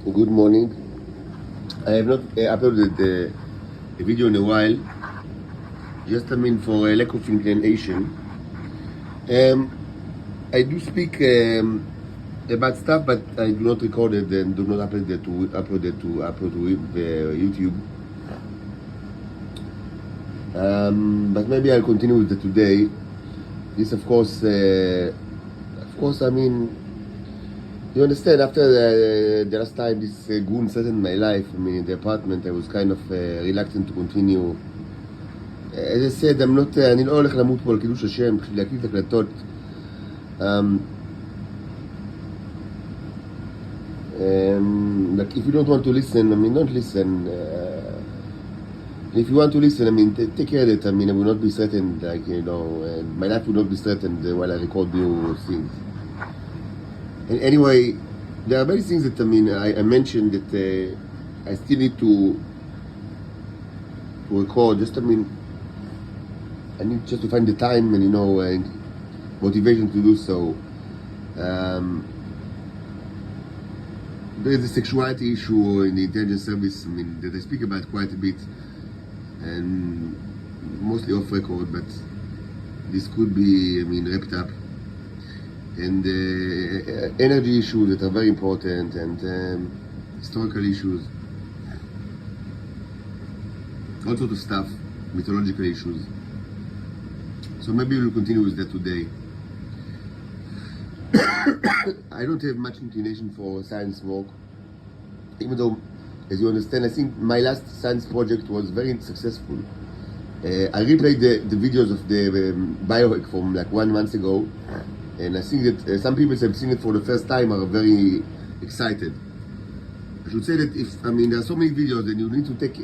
Good morning. I have not uploaded a video in a while, just for a lack of inclination. Um, I do speak about stuff, but I do not record it and do not upload to YouTube. But maybe I'll continue with it today. This, of course, you understand, after the last time this goon set in my life, in the apartment, I was kind of reluctant to continue. As I said, אני לא הולך למות פה על קידוש השם, בשביל להקליט הקלטות. Like, if you don't want to listen, don't listen. If you want to listen, take care of it. I will not be threatened, my life will not be threatened while I record new things. And anyway, there are many things that I mentioned that I still need to record. I need just to find the time and motivation to do so. There is a sexuality issue in the intelligence service. That I speak about quite a bit, and mostly off record. But this could be, wrapped up. And energy issues that are very important, and historical issues, all sorts of stuff, mythological issues. So maybe we'll continue with that today. I don't have much inclination for science work, even though, as you understand, I think my last science project was very successful. I replayed the videos of the biohack from like 1 month ago. And I think that some people have seen it for the first time are very excited. I should say that there are so many videos and you need to take,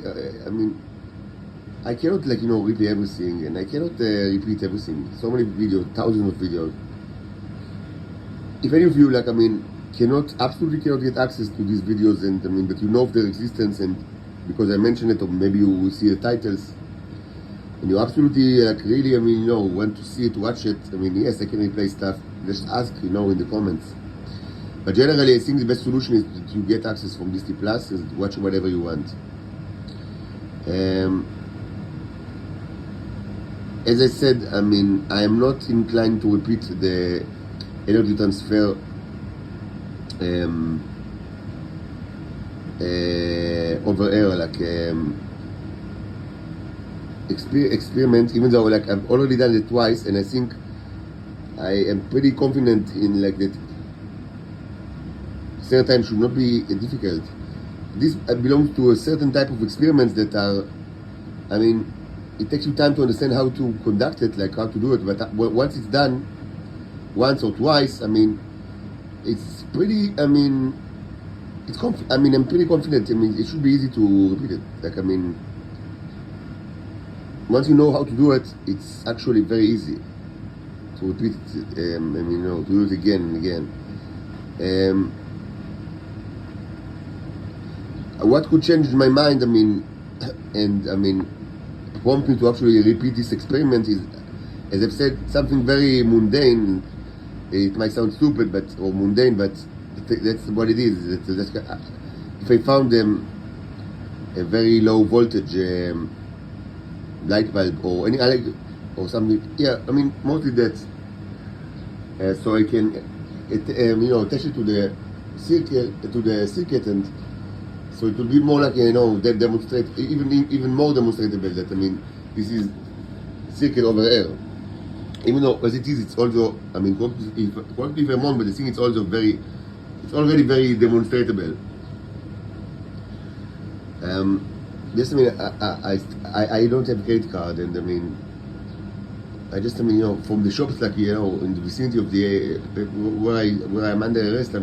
I cannot replay everything, and I cannot repeat everything. So many videos, thousands of videos. If any of you absolutely cannot get access to these videos, and but you know of their existence, and because I mentioned it, or maybe you will see the titles, and you absolutely really want to see it, watch it, yes, I can replay stuff. Just ask in the comments. But generally, I think the best solution is to get access from Disney Plus and watch whatever you want. As I said, I am not inclined to repeat the energy transfer over air, experiment, even though I've already done it twice, and I think I am pretty confident in that certain time should not be difficult. This belongs to a certain type of experiments that are, it takes you time to understand how to conduct it, how to do it, but once it's done, once or twice, it's pretty, I'm pretty confident, it should be easy to repeat it, once you know how to do it, it's actually very easy to repeat it, to do it again and again. What could change my mind, prompt me to actually repeat this experiment is, as I've said, something very mundane. It might sound stupid, or mundane, but that's what it is. If I found a very low voltage light bulb or any other or something, mostly that, so I can attach it to the circuit, and so it will be more like that demonstrate even more demonstrable that this is circuit over air. Even though as it is, it's also correct if I'm wrong, but I think it's already very demonstrable. Yes, I don't have a credit card, and I just from the shops in the vicinity of the where I'm under arrest, I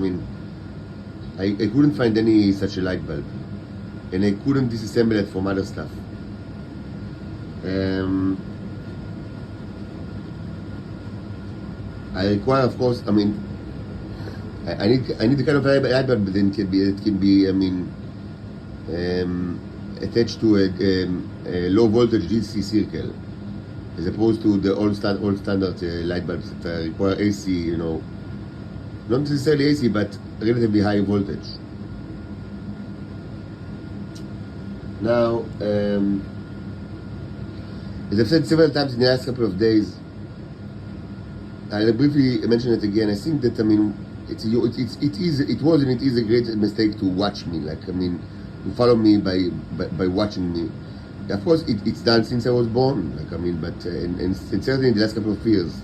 couldn't find any such a light bulb, and I couldn't disassemble it from other stuff. I require, of course, I need the kind of light bulb, but then it can be attached to a low voltage DC circle, as opposed to the old standard light bulbs that require AC, not necessarily AC, but relatively high voltage. Now, as I've said several times in the last couple of days, I'll briefly mention it again. I think that, I mean, it was and it is a great mistake to watch me. Like, I mean, to follow me by watching me. Of course, it's done since I was born. Like, I mean, but and certainly in the last couple of years.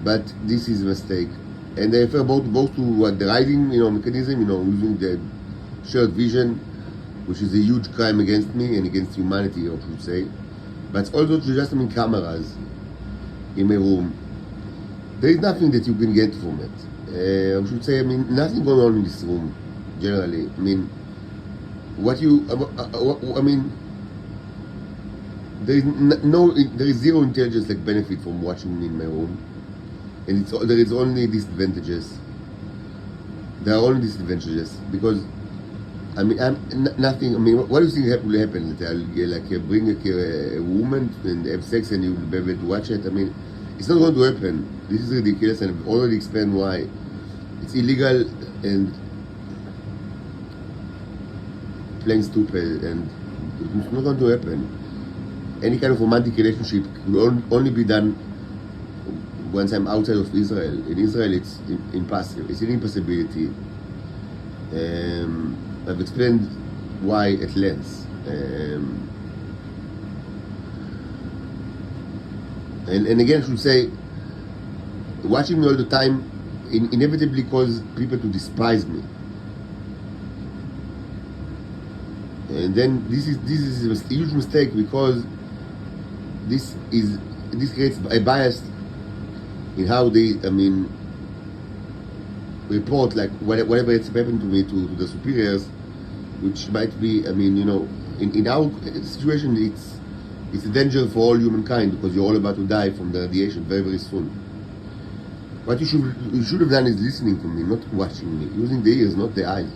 But this is a mistake, and I refer both to the riding, mechanism, using the shared vision, which is a huge crime against me and against humanity, I should say. But also to just, cameras in my room. There is nothing that you can get from it. I should say, nothing going on in this room, generally. There is zero intelligence like benefit from watching me in my room, and there is only disadvantages. There are only disadvantages because nothing. What do you think will happen? That I'll bring a woman and have sex and you'll be able to watch it? It's not going to happen. This is ridiculous, and I've already explained why. It's illegal and plain stupid, and it's not going to happen. Any kind of romantic relationship will only be done once I'm outside of Israel. In Israel, it's impossible. It's an impossibility. I've explained why at length. And again, I should say, watching me all the time inevitably causes people to despise me. And then this is a huge mistake because this creates a bias in how they report like whatever it's happened to me to the superiors, which might be in our situation it's a danger for all humankind because you're all about to die from the radiation very, very soon. What you should have done is listening to me, not watching me, using the ears, not the eyes.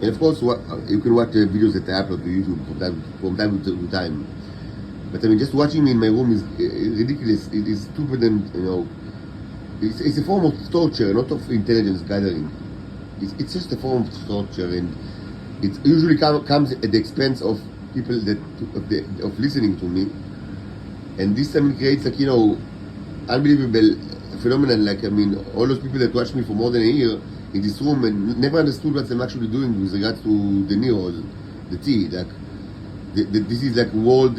And of course, you can watch the videos that I upload to YouTube from time to time. But just watching me in my room is ridiculous. It is stupid, and it's a form of torture, not of intelligence gathering. It's just a form of torture, and it usually comes at the expense of people of listening to me. And this creates unbelievable phenomenon. Like all those people that watch me for more than a year in this room and never understood what I'm actually doing with regards to the Neo, the T. Like this is like world.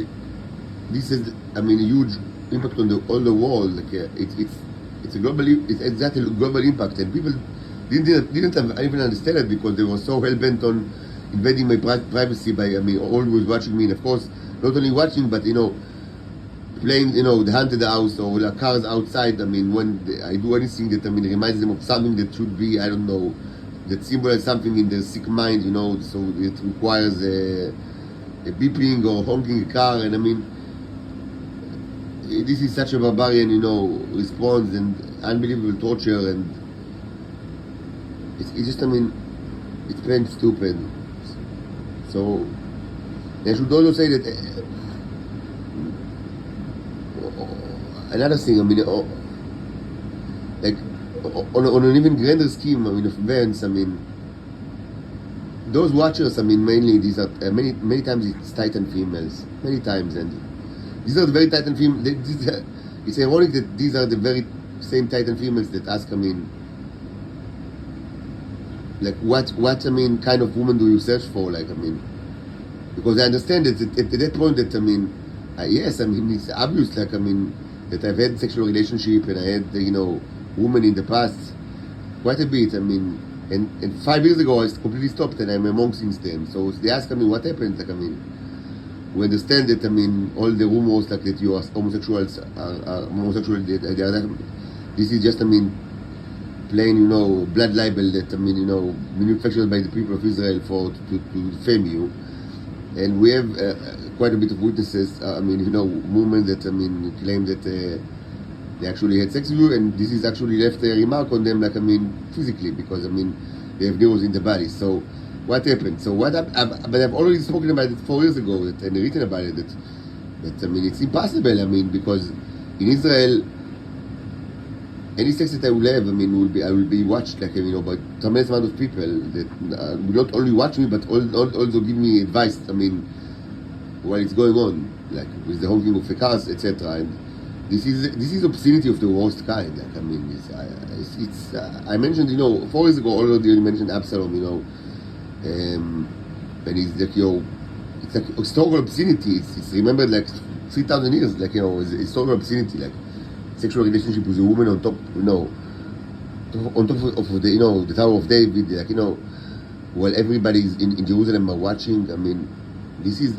This is a huge impact on the world. Like it's a global. It's exactly a global impact, and people didn't even understand it because they were so hell bent on invading my privacy by always watching me, and of course not only watching but playing the haunted house or the cars outside. When I do anything that reminds them of something that should be, I don't know, that symbolizes something in their sick mind, so it requires a beeping or honking a car, and this is such a barbarian response and unbelievable torture, and it's just it's plain stupid. So I should also say that another thing, like on an even grander scheme, of events, those watchers, mainly these are many times it's Titan females, many times, and these are the very Titan females. It's ironic that these are the very same Titan females that ask, like what kind of woman do you search for? Like, because I understand that at that point that yes, it's obvious, like that I've had sexual relationship and I had women in the past quite a bit. And 5 years ago I completely stopped and I'm a monk since then. So they ask what happened? Like we understand that all the rumors like that you are homosexuals are homosexual. This is just plain blood libel that manufactured by the people of Israel to defame you. And we have quite a bit of witnesses, women that claim that they actually had sex with you, and this is actually left a remark on them, like physically, because they have needles in the body. So what happened? So but I've already spoken about it 4 years ago and written about it. That it's impossible. Because in Israel, any sex that I will have, I mean, I will be watched, like, you know, by tremendous amount of people that will not only watch me, but also give me advice, I mean, while it's going on, like, with the honking of the cars, etc. And this is obscenity of the worst kind, like, I mean, I mentioned, you know, 4 years ago, already mentioned Absalom, you know, and he's like, you know, it's like historical obscenity, it's remembered like 3,000 years, like, you know, it's historical obscenity, like, sexual relationship with a woman on top, you know, on top of the, you know, the Tower of David, like, you know, while everybody is in Jerusalem are watching. I mean, this is,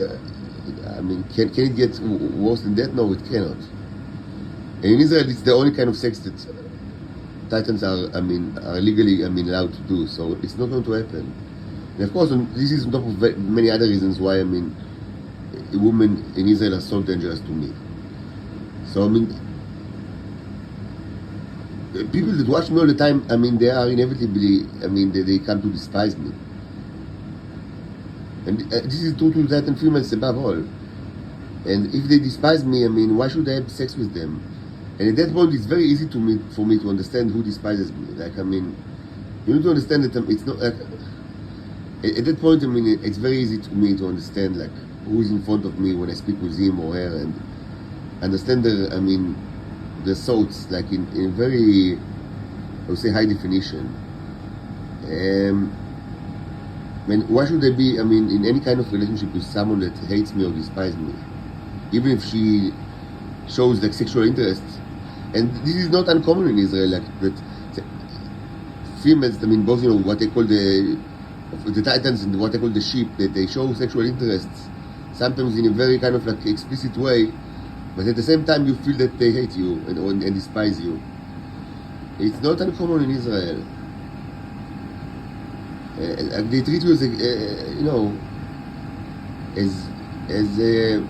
I mean, can it get worse than that? No, it cannot. And in Israel, it's the only kind of sex that Titans are, I mean, are legally, I mean, allowed to do. So it's not going to happen. And of course, this is on top of many other reasons why, I mean, women in Israel are so dangerous to me. So I mean, people that watch me all the time, I mean, they are inevitably, I mean, they come to despise me. And this is true to that and females above all. And if they despise me, I mean, why should I have sex with them? And at that point, it's very easy for me to understand who despises me. Like, I mean, you need to understand that it's not, like, at that point, I mean, it's very easy to me to understand, like, who is in front of me when I speak with him or her, and understand the, I mean, the thoughts, like, in very, I would say, high definition. And why should I be, I mean, in any kind of relationship with someone that hates me or despises me? Even if she shows, like, sexual interest. And this is not uncommon in Israel, like, that females, I mean, both, you know, what they call the Titans and what they call the sheep, that they show sexual interests, sometimes in a very kind of, like, explicit way, but at the same time you feel that they hate you and despise you. It's not uncommon in Israel. They treat you as a, you know, as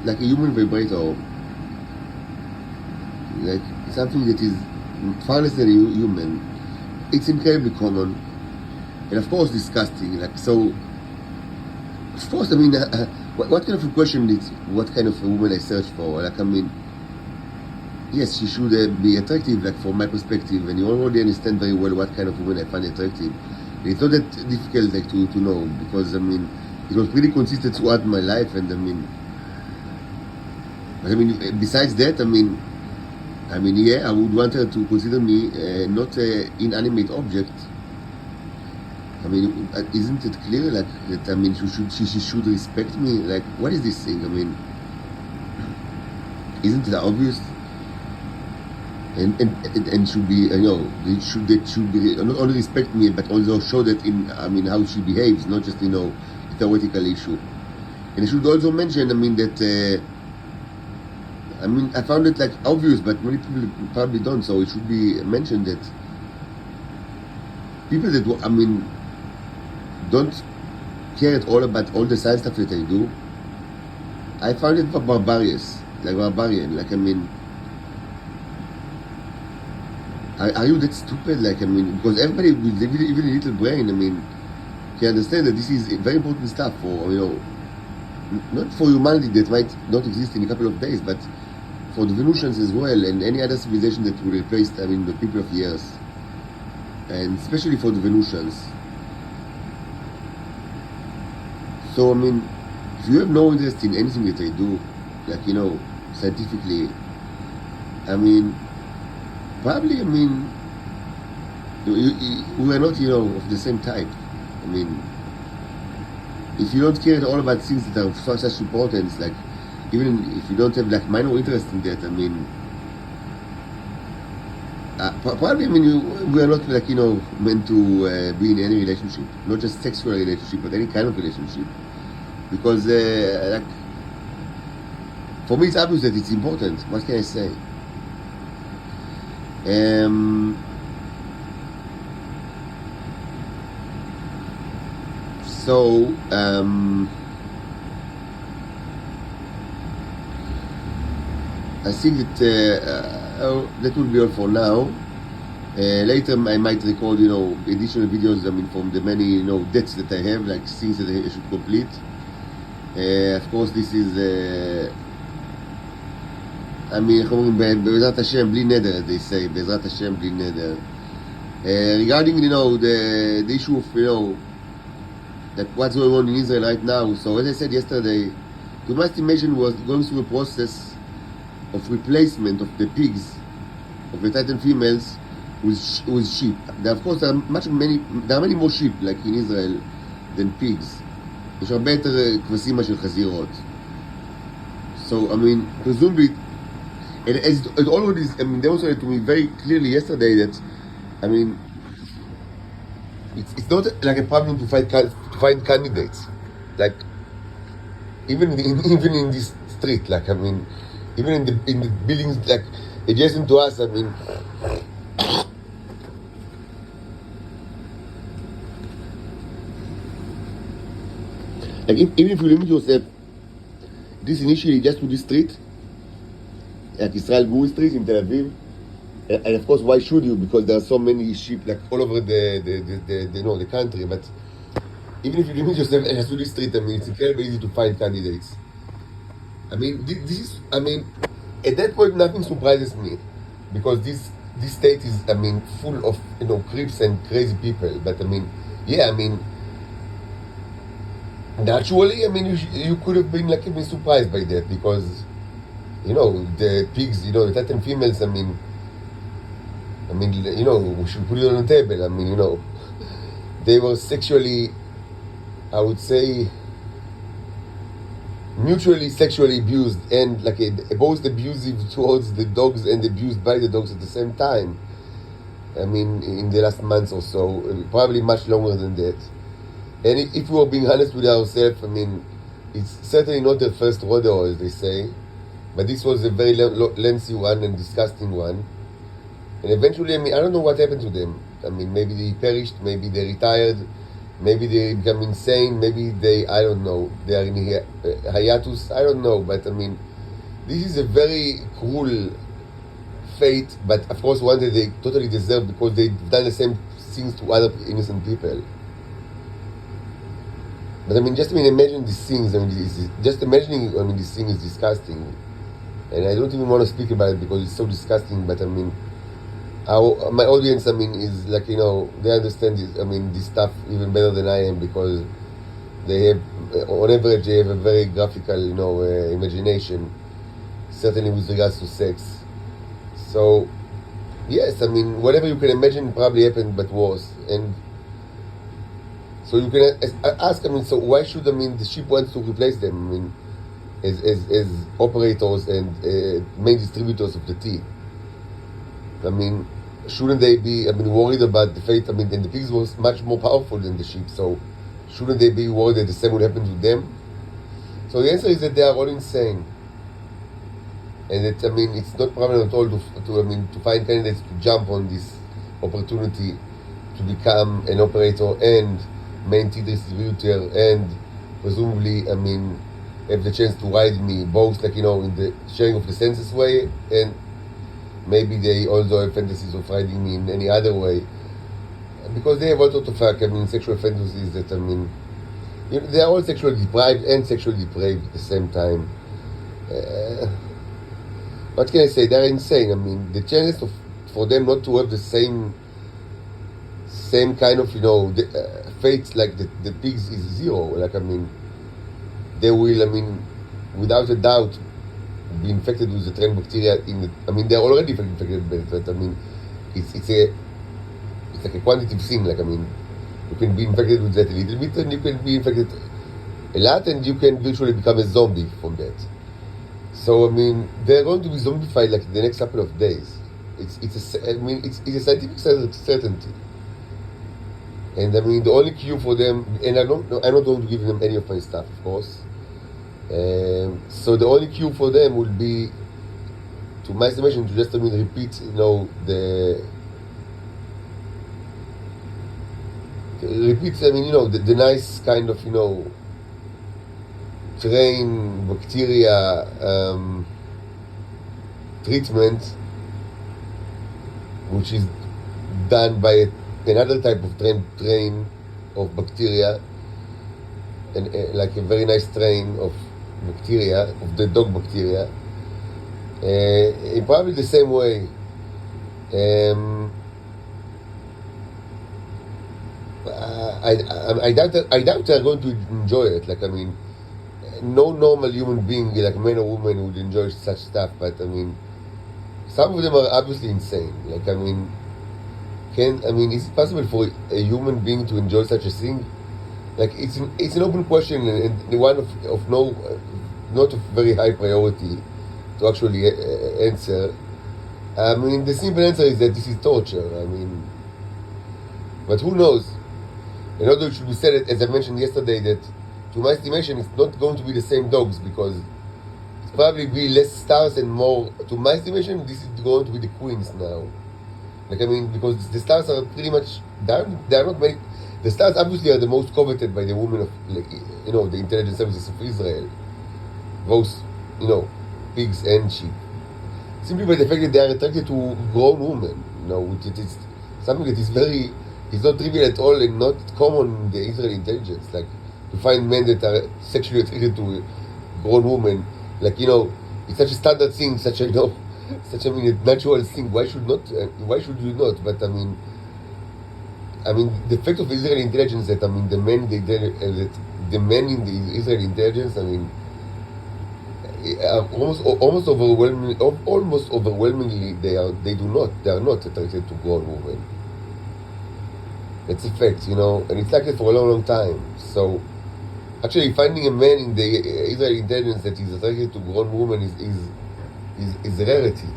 like a human vibrator, like something that is far less than a human. It's incredibly common, and of course disgusting. Like, so, of course, I mean, what kind of a question is what kind of a woman I search for? Like, I mean, yes, she should be attractive, like, from my perspective, and you already understand very well what kind of woman I find attractive. It's not that difficult, like, to know, because, I mean, it was pretty consistent throughout my life, and I mean, but I mean, besides that, I mean, yeah, I would want her to consider me not an inanimate object. I mean, isn't it clear, like, that, I mean, she should respect me? Like, what is this thing? I mean, isn't it obvious? And should be, you know, they should be not only respect me, but also show that in, I mean, how she behaves, not just, you know, a theoretical issue. And I should also mention, I mean, that, I mean, I found it, like, obvious, but many people probably don't, so it should be mentioned that people that, I mean, don't care at all about all the science stuff that I do, I found it barbarian, like, I mean, are you that stupid? Like, I mean, because everybody with even a little brain, I mean, can understand that this is very important stuff for, you know, not for humanity that might not exist in a couple of days, but for the Venusians as well, and any other civilization that will replace, I mean, the people of the Earth, and especially for the Venusians. So, I mean, if you have no interest in anything that I do, like, you know, scientifically, I mean, probably, I mean, we are not, you know, of the same type. I mean, if you don't care at all about things that are of such importance, like, even if you don't have, like, minor interest in that, I mean, probably, I mean, we are not, like, you know, meant to be in any relationship, not just sexual relationship, but any kind of relationship, because, like, for me, it's obvious that it's important. What can I say? So, I think that will be all for now. Later, I might record, you know, additional videos, I mean, from the many, you know, debts that I have, like things that I should complete. Of course, this is I mean, איך אומרים, בעזרת השם, בלי נדר, they say, בעזרת השם, בלי נדר. Regarding, the issue of, that what's going on in Israel right now. So as I said yesterday, the mass estimation was going through a process of replacement of the pigs, of the Titan females, with sheep. Of course, there are many more sheep, like in Israel, than pigs. יש הרבה יותר כבשים מאשר חזירות. So, I mean, presumably, and as it already demonstrated to me very clearly yesterday that, I mean, it's not like a problem to find candidates. Like, even in this street, like, I mean, even in the buildings, like, adjacent to us, I mean, like, even if you limit yourself, this initially just to this street, like Israel Guri Street in Tel Aviv, and of course, why should you? Because there are so many sheep, like, all over the country, but even if you limit yourself just to this street, I mean, it's incredibly easy to find candidates. I mean, at that point, nothing surprises me, because this state is, I mean, full of, creeps and crazy people, but I mean, yeah, I mean, naturally, I mean, you could have been, like, even surprised by that, because, the pigs, the Titan females, I mean, we should put it on the table, I mean, they were sexually, I would say, mutually sexually abused, and like both abusive towards the dogs and abused by the dogs at the same time. I mean, in the last month or so, probably much longer than that. And if we are being honest with ourselves, I mean, it's certainly not the first rodeo, as they say, but this was a very lengthy one and disgusting one. And eventually, I mean, I don't know what happened to them. I mean, maybe they perished, maybe they retired, maybe they become insane, maybe I don't know, they are in hiatus, I don't know, but I mean, this is a very cruel fate, but of course one that they totally deserve, because they've done the same things to other innocent people. But I mean, imagine these things, I mean, just imagining, I mean, this thing is disgusting, and I don't even want to speak about it because it's so disgusting, but I mean, my audience, I mean, is like, they understand this, I mean, this stuff even better than I am, because they have, on average, they have a very graphical, imagination, certainly with regards to sex. So, yes, I mean, whatever you can imagine probably happened, but worse. And so you can ask, I mean, so why should, I mean, the sheep wants to replace them, I mean, as operators and main distributors of the tea? I mean, shouldn't they be, I mean, worried about the fate? I mean, and the pigs was much more powerful than the sheep, so shouldn't they be worried that the same would happen to them? So the answer is that they are all insane. And that, I mean, it's not problem at all to find candidates to jump on this opportunity to become an operator and main tea distributor, and presumably, I mean, have the chance to ride me, both, like, in the sharing of the census way, and maybe they also have fantasies of riding me in any other way, because they have all sorts of, I mean, sexual fantasies that, I mean, they are all sexually deprived and sexually depraved at the same time. What can I say? They're insane. I mean, the chances for them not to have the same kind of, fate like the pigs is zero. Like, I mean, they will, I mean, without a doubt, be infected with the train bacteria I mean, they're already infected with it, but I mean, it's like a quantitative thing. Like, I mean, you can be infected with that a little bit, and you can be infected a lot, and you can virtually become a zombie from that. So, I mean, they're going to be zombified like the next couple of days. It's a scientific certainty. And I mean, the only cure for them, and I'm not going to give them any of my stuff, of course. So the only cue for them would be, to my estimation, to just, I mean, repeat, the nice kind of, train bacteria treatment, which is done by another type of train of bacteria, and like a very nice strain of bacteria, of the dog bacteria, in probably the same way. Um, I doubt they're going to enjoy it. Like, I mean, no normal human being, like man or woman, would enjoy such stuff. But I mean, some of them are obviously insane. Like, I mean, is it possible for a human being to enjoy such a thing? Like, it's an open question, and one of no, not of very high priority to actually answer. I mean, the simple answer is that this is torture. I mean, but who knows? And although it should be said, as I mentioned yesterday, that to my estimation, it's not going to be the same dogs because it's probably be less stars and more. To my estimation, this is going to be the queens now. Like, I mean, because the stars are pretty much there are not many. The stars obviously are the most coveted by the women of, like, the intelligence services of Israel. Both, pigs and sheep. Simply by the fact that they are attracted to grown women. Which it is something that is very. It's not trivial at all and not common in the Israeli intelligence. Like, to find men that are sexually attracted to grown women, like, it's such a standard thing, such a a natural thing. Why should not? Why should you not? But the fact of Israeli intelligence that the men the men in the Israeli intelligence, are almost overwhelmingly they are not attracted to grown women. It's a fact, and it's like that for a long, long time. So, actually, finding a man in the Israeli intelligence that is attracted to grown women is a rarity.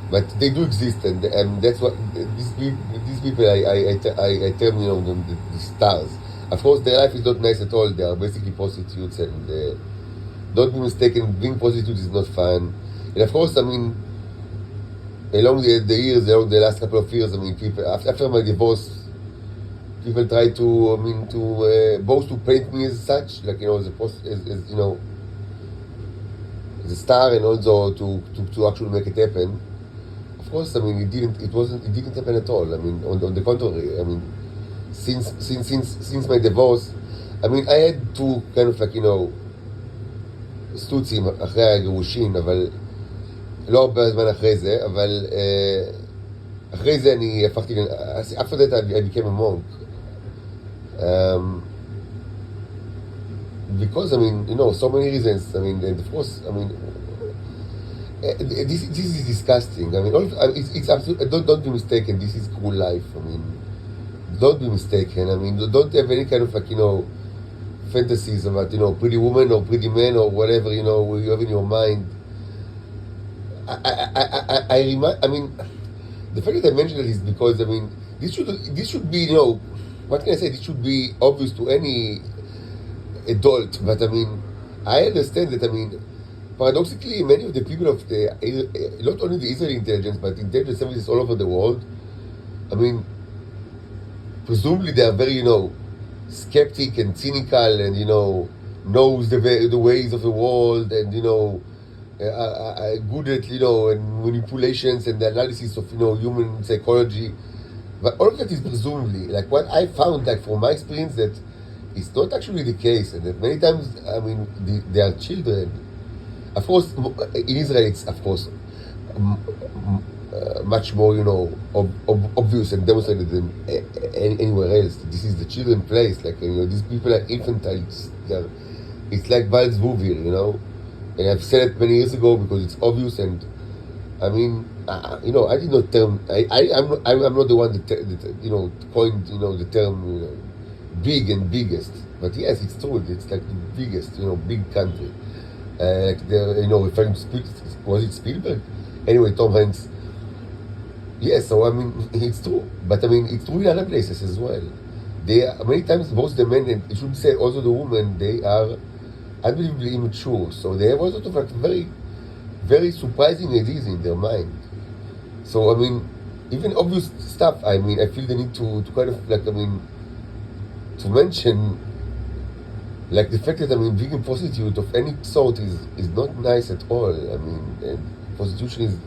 But they do exist, and that's what these people I term the stars. Of course, their life is not nice at all. They are basically prostitutes, and don't be mistaken, being prostitute is not fun. And of course, along the years, along the last couple of years, people after my divorce. People try to both to paint me as such, like, as a star, and also to actually make it happen. Of course, it didn't happen at all. On the contrary, since my divorce, I had to kind of סטוצים אחרי הגירושין, אבל לא הרבה זמן אחרי זה, אבל אחרי זה אני הפכתי, after that I became a monk. Because so many reasons. And of course, this is disgusting. It's absolute. Don't be mistaken. This is cool life. Don't be mistaken. Don't have any kind of fantasies about pretty woman or pretty man or whatever you have in your mind. The fact that I mentioned it is because this should be what can I say? This should be obvious to any adult. But I understand that paradoxically, many of the people of not only the Israeli intelligence but intelligence services all over the world, presumably they are very skeptic and cynical, and knows the ways of the world, and are good at and manipulations and the analysis of human psychology. But all of that is presumably, like, what I found, like, from my experience, that it's not actually the case, and that many times they are children. Of course, in Israel it's of course much more obvious and demonstrated than anywhere else. This is the children place. Like, these people are infantiles. It's like Valsvuvir, and I've said it many years ago because it's obvious. And I did not term. I'm not the one that coined the term big and biggest. But yes, it's true. It's like the biggest big country. Like they're referring to was it Spielberg? Anyway, Tom Hanks. Yes, so it's true, but it's true in other places as well. They are, many times both the men and I should say also the women, they are unbelievably immature. So they have all sort of like very, very surprising ideas in their mind. So even obvious stuff. I feel the need to kind of like to mention, like, the fact that being a prostitute of any sort is not nice at all. And prostitution is,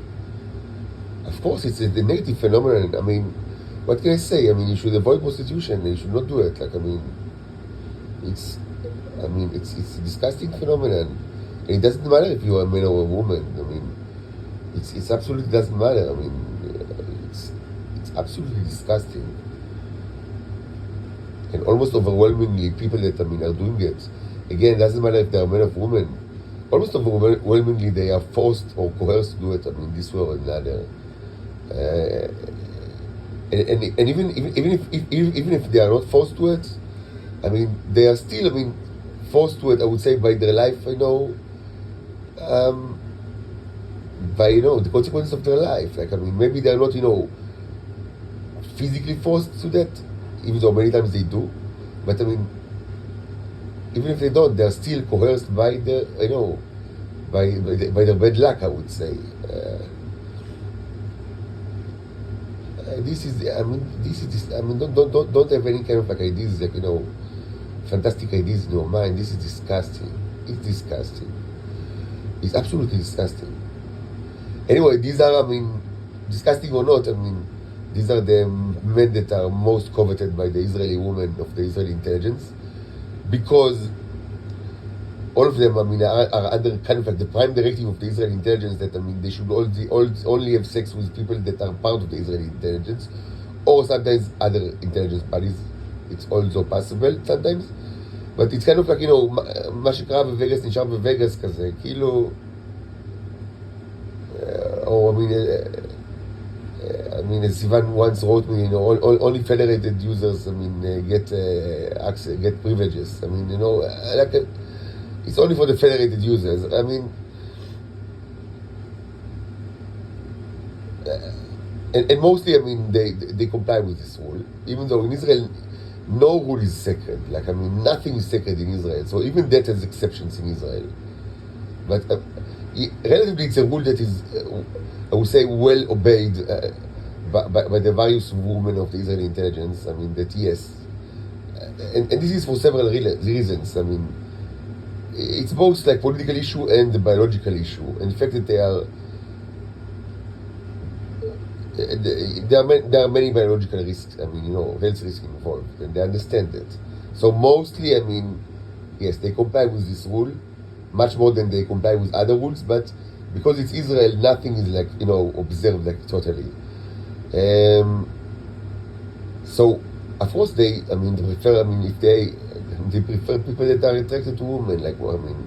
of course, it's a negative phenomenon. What can I say? You should avoid prostitution. You should not do it. Like, it's a disgusting phenomenon. And it doesn't matter if you are a man or a woman. it's absolutely doesn't matter. I mean, it's absolutely disgusting, and almost overwhelmingly people that are doing it. Again, it doesn't matter if they are men or women. Almost overwhelmingly, they are forced or coerced to do it. I mean, this way or another. Uh, and even if they are not forced to it, I mean, they are still, I mean, forced to it. I would say by their life, um, by the consequences of their life. Like, I mean, maybe they are not physically forced to that, even though many times they do. But I mean, even if they don't, they are still coerced by the by their bad luck. I would say. This is, I mean, don't have any kind of like ideas, like, fantastic ideas in your mind. This is disgusting. It's disgusting. It's absolutely disgusting. Anyway, these are, I mean, disgusting or not, I mean, these are the men that are most coveted by the Israeli women of the Israeli intelligence, because all of them, I mean, are under kind of like the prime directive of the Israeli intelligence that, I mean, they should only have sex with people that are part of the Israeli intelligence, or sometimes other intelligence bodies. It's also possible sometimes, but it's kind of like, מה שקרה בווגאס נשאר בווגאס כזה, כאילו, or I mean, as Sivan once wrote me, only federated users, I mean, get access, get privileges. I mean, like it's only for the federated users. I mean, and mostly, I mean, they comply with this rule, even though in Israel, no rule is sacred. Like, I mean, nothing is sacred in Israel. So even that has exceptions in Israel. But relatively, it's a rule that is, I would say, well obeyed by the various women of the Israeli intelligence. I mean, that yes. And this is for several reasons. I mean, it's both like political issue and the biological issue. And the fact that there are many biological risks, I mean, health risks involved, and they understand that. So mostly, I mean, yes, they comply with this rule much more than they comply with other rules, but because it's Israel, nothing is like, observed like totally. So, of course, they prefer, if they prefer people that are attracted to women, like, well, I mean,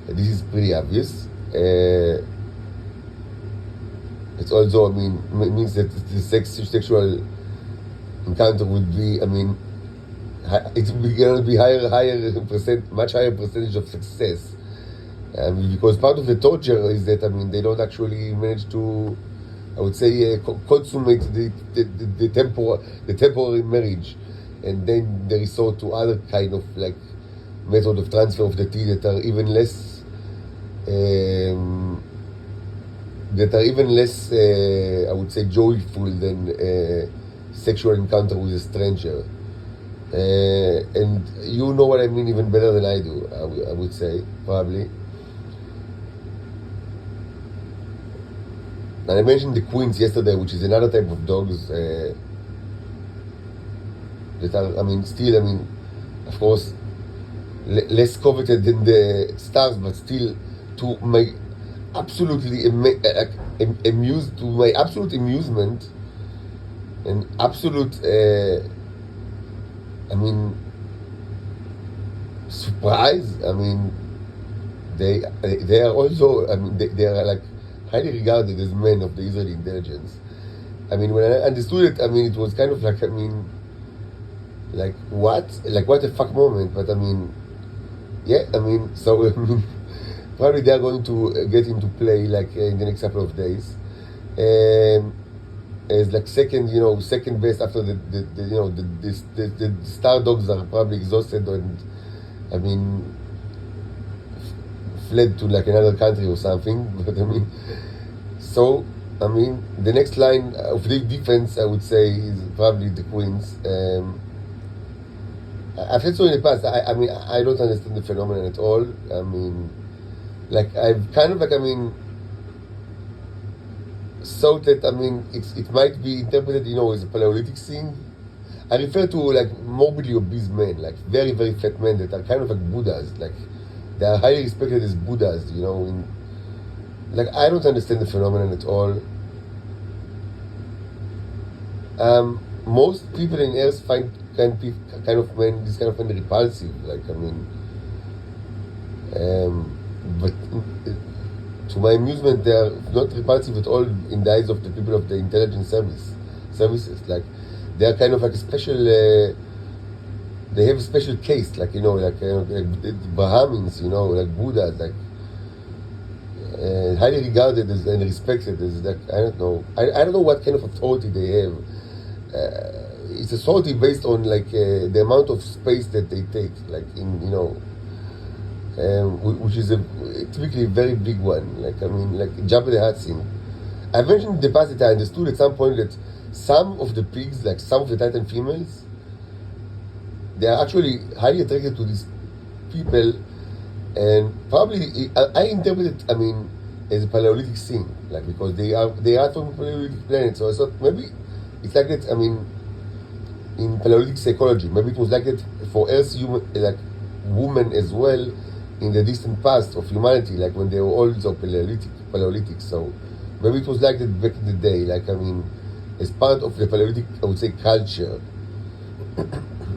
this is pretty obvious. It's also, I mean, means that the sexual encounter would be, I mean, it's going to be much higher percentage of success. Because part of the torture is that, I mean, they don't actually manage to, I would say, consummate the temporary marriage, and then they resort to other kind of like method of transfer of the tea that are even less, I would say, joyful than sexual encounter with a stranger. And you know what I mean even better than I do, I would say, probably. And I mentioned the queens yesterday, which is another type of dogs that are, I mean, still, I mean, of course, less coveted than the stars, but still, to my absolutely amused, to my absolute amusement and absolute, I mean, surprise. I mean, they are also, I mean, they are like highly regarded as men of the Israeli intelligence. I mean, when I understood it, I mean, it was kind of like, I mean, like what a fuck moment. But I mean, yeah, I mean, so I mean, probably they are going to get into play like in the next couple of days, as like second best after the star dogs are probably exhausted and, I mean, fled to like another country or something. But I mean, so I mean, the next line of the defense, I would say, is probably the Queens. I've said so in the past. I mean, I don't understand the phenomenon at all. I mean, like, I've kind of like, I mean, thought that, I mean, it might be interpreted, as a Paleolithic thing. I refer to like morbidly obese men, like very, very fat men that are kind of like Buddhas. Like, they are highly respected as Buddhas, like I don't understand the phenomenon at all. Most people in Earth find this kind of men repulsive. Like I mean, but to my amusement, they are not repulsive at all in the eyes of the people of the intelligence services. Like they are kind of like a special. They have a special case, like like the Brahmins, like Buddhas, like highly regarded as and respected as like I don't know. I don't know what kind of authority they have. It's authority based on like the amount of space that they take, like in which is typically a very big one. Like I mean, like Jabba the Hutt scene. I mentioned in the past that I understood at some point that some of the pigs, like some of the Titan females, they are actually highly attracted to these people, and probably I interpret it. I mean, as a Paleolithic scene, like because they are from Paleolithic planet. So I thought maybe it's like that. I mean, in Paleolithic psychology, maybe it was like that for Earth human, like women as well, in the distant past of humanity, like when they were also Paleolithic. So maybe it was like that back in the day. Like I mean, as part of the Paleolithic, I would say culture,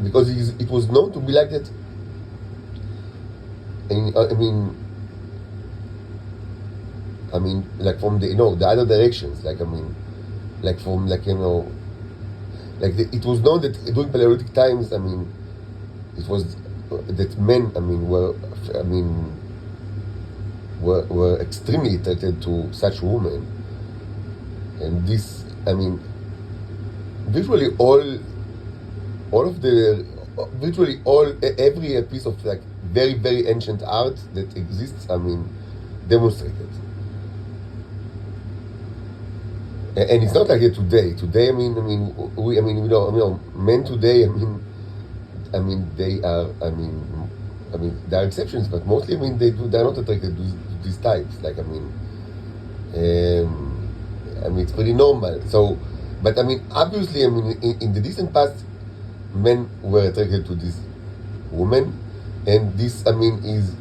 because it was known to be like that. And I mean, like from the the other directions. Like I mean, like from like it was known that during Paleolithic times. I mean, it was that men. I mean, were extremely attracted to such women, and this. I mean, virtually every piece of like very very ancient art that exists. I mean, demonstrated. And it's not like it today. Today, men today. I mean, they are. There are exceptions, but mostly, they're not attracted to these types. Like, it's pretty normal. So, but obviously, in the distant past, men were attracted to this woman, and this, is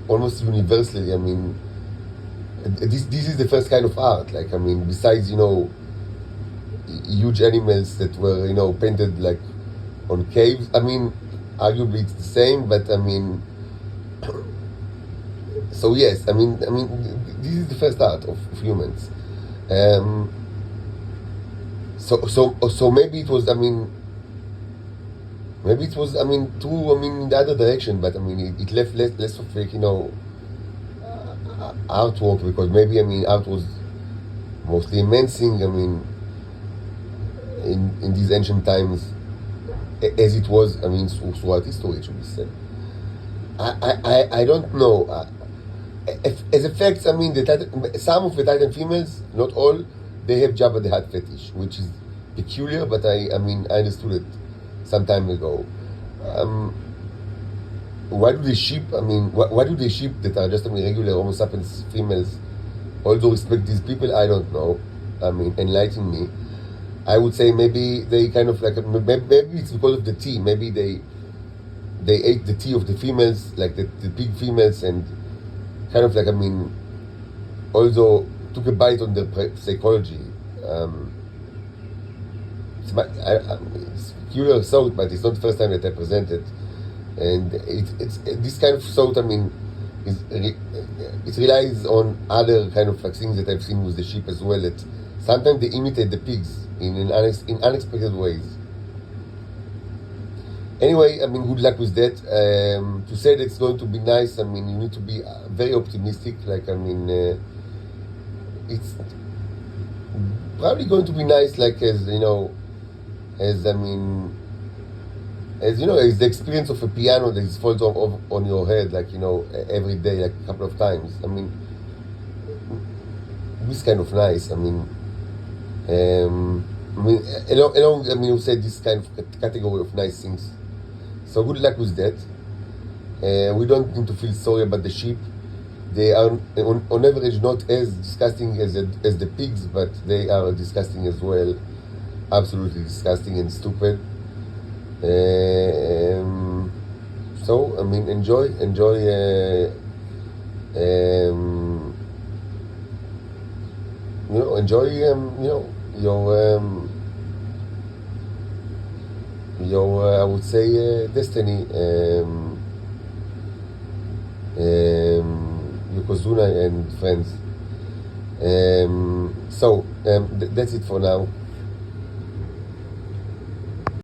almost universally. This is the first kind of art. Like besides huge animals that were painted like on caves. Arguably it's the same, but so yes. This is the first art of humans. So maybe it was. Maybe it was. True. In the other direction, but it left less of like artwork, because maybe art was mostly a men's thing. In these ancient times, as it was. Throughout history, it should be said. I don't know. As a fact, some of the Titan females, not all, they have Jabba the Hutt fetish, which is peculiar. But I understood it some time ago. Why do they ship? Why do they ship that are just regular Homo sapiens females? Also respect these people? I don't know. Enlighten me. I would say maybe they kind of like maybe it's because of the tea. Maybe they ate the tea of the females, like the big females, and kind of like also took a bite on their psychology. It's peculiar thought, but it's not the first time that I present it. And it's this kind of thought. It relies on other kind of like things that I've seen with the sheep as well. That sometimes they imitate the pigs in unexpected ways. Anyway, good luck with that. To say that it's going to be nice, you need to be very optimistic. Like, it's probably going to be nice. Like as the experience of a piano that is falls on your head, like every day, like a couple of times. This kind of nice. You said this kind of category of nice things. So good luck with that. We don't need to feel sorry about the sheep. They are on average not as disgusting as the pigs, but they are disgusting as well. Absolutely disgusting and stupid. So enjoy enjoy your I would say destiny, Yokozuna and friends. That's it for now.